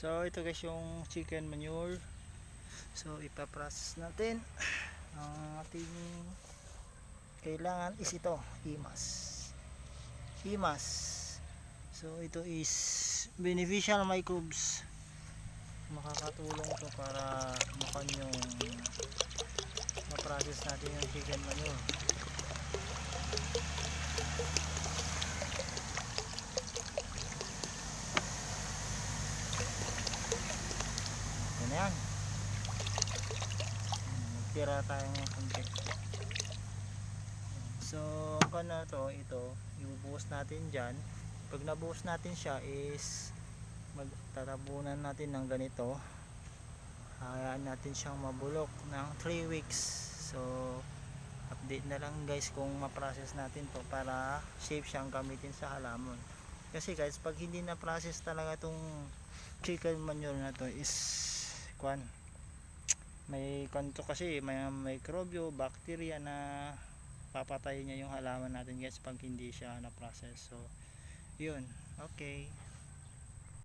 So ito guys yung chicken manure. So ipaprocess natin. Ang ating kailangan is ito, imas. So ito is beneficial microbes. Makakatulong to para makan yung ma-process natin yung chicken manure. Yan na yan. Magtira tayo ng konti. So kung na to, ito ibubuhos natin dyan. Pag nabuhos natin siya is magtatabunan natin ng ganito. Hayaan natin siyang mabulok ng 3 weeks. So update na lang guys kung ma-process natin to para safe siyang gamitin sa halaman. Kasi guys, pag hindi na process talaga itong chicken manure na to is may kanto kasi may microbio, bacteria na papatayin niya yung halaman natin guys pag hindi siya na process. So yun, okay.